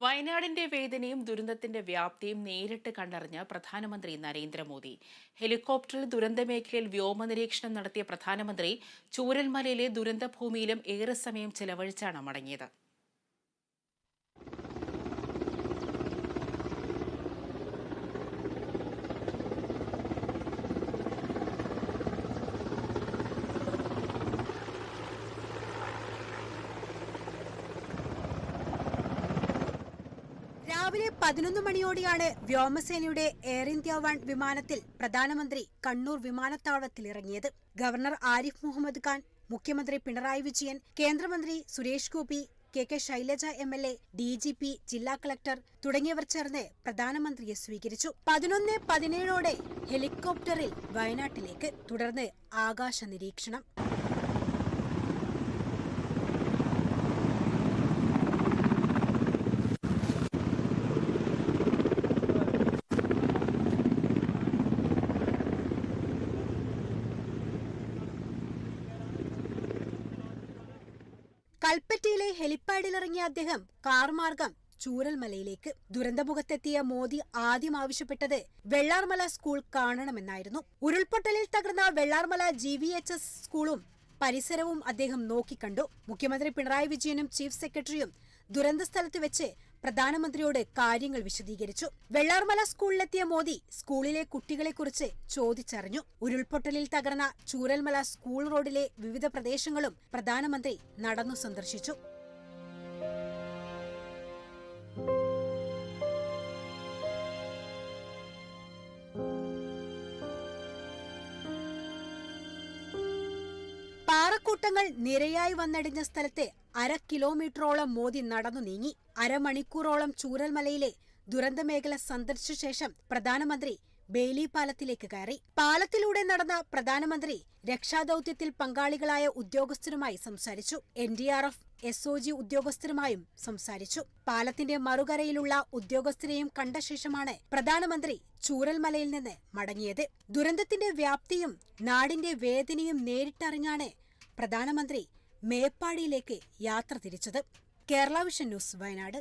വയനാടിന്റെ വേദനയും ദുരന്തത്തിന്റെ വ്യാപ്തിയും നേരിട്ട് കണ്ടറിഞ്ഞ പ്രധാനമന്ത്രി നരേന്ദ്രമോദി. ഹെലികോപ്റ്ററിൽ ദുരന്തമേഖലയിൽ വ്യോമനിരീക്ഷണം നടത്തിയ പ്രധാനമന്ത്രി ചൂരൽമലയിലെ ദുരന്തഭൂമിയിലും ഏറെ സമയം ചെലവഴിച്ചാണ് മടങ്ങിയത്. രാവിലെ 11 മണിയോടെയാണ് വ്യോമസേനയുടെ എയർ ഇന്ത്യ 1 വിമാനത്തിൽ പ്രധാനമന്ത്രി കണ്ണൂർ വിമാനത്താവളത്തിലിറങ്ങിയത്. ഗവർണർ ആരിഫ് മുഹമ്മദ് ഖാൻ, മുഖ്യമന്ത്രി പിണറായി വിജയൻ, കേന്ദ്രമന്ത്രി Suresh Gopi, K Shailaja MLA, DGP, ജില്ലാ കളക്ടർ തുടങ്ങിയവർ ചേർന്ന് പ്രധാനമന്ത്രിയെ സ്വീകരിച്ചു. 11:17 ഹെലികോപ്റ്ററിൽ വയനാട്ടിലേക്ക്, തുടർന്ന് ആകാശ നിരീക്ഷണം. കൽപ്പറ്റയിലെ ഹെലിപ്പാഡിലിറങ്ങിയ അദ്ദേഹം കാർ മാർഗം ചൂരൽമലയിലേക്ക്. ദുരന്തമുഖത്തെത്തിയ മോദി ആദ്യം ആവശ്യപ്പെട്ടത് വെള്ളാർമല സ്കൂൾ കാണണമെന്നായിരുന്നു. ഉരുൾപൊട്ടലിൽ തകർന്ന വെള്ളാർമല GVHS സ്കൂളും പരിസരവും അദ്ദേഹം നോക്കിക്കണ്ടു. മുഖ്യമന്ത്രി പിണറായി വിജയനും ചീഫ് സെക്രട്ടറിയും ദുരന്തസ്ഥലത്ത് വെച്ച് പ്രധാനമന്ത്രിയോട് കാര്യങ്ങൾ വിശദീകരിച്ചു. വെള്ളാർമല സ്കൂളിലെത്തിയ മോദി സ്കൂളിലെ കുട്ടികളെക്കുറിച്ച് ചോദിച്ചറിഞ്ഞു. ഉരുൾപൊട്ടലിൽ തകർന്ന ചൂരൽമല സ്കൂൾ റോഡിലെ വിവിധ പ്രദേശങ്ങളും പ്രധാനമന്ത്രി നടന്നു സന്ദർശിച്ചു. പാറക്കൂട്ടങ്ങൾ നിരയായി വന്നടിഞ്ഞ സ്ഥലത്തെ 1/2 കിലോമീറ്ററോളം മോദി നടന്നു നീങ്ങി. അരമണിക്കൂറോളം ചൂരൽമലയിലെ ദുരന്തമേഖല സന്ദർശിച്ച ശേഷം പ്രധാനമന്ത്രി ബെയിലി പാലത്തിലേക്ക് കയറി. പാലത്തിലൂടെ നടന്ന പ്രധാനമന്ത്രി രക്ഷാദൌത്യത്തിൽ പങ്കാളികളായ ഉദ്യോഗസ്ഥരുമായി സംസാരിച്ചു. NDRF, SOG ഉദ്യോഗസ്ഥരുമായും സംസാരിച്ചു. പാലത്തിന്റെ മറുകരയിലുള്ള ഉദ്യോഗസ്ഥരെയും കണ്ട ശേഷമാണ് പ്രധാനമന്ത്രി ചൂരൽമലയിൽ നിന്ന് മടങ്ങിയത്. ദുരന്തത്തിന്റെ വ്യാപ്തിയും നാടിന്റെ വേദനയും നേരിട്ടറിഞ്ഞാണ് പ്രധാനമന്ത്രി മേപ്പാടിയിലേക്ക് യാത്ര തിരിച്ചത്. Kerala vision news, Wayanad.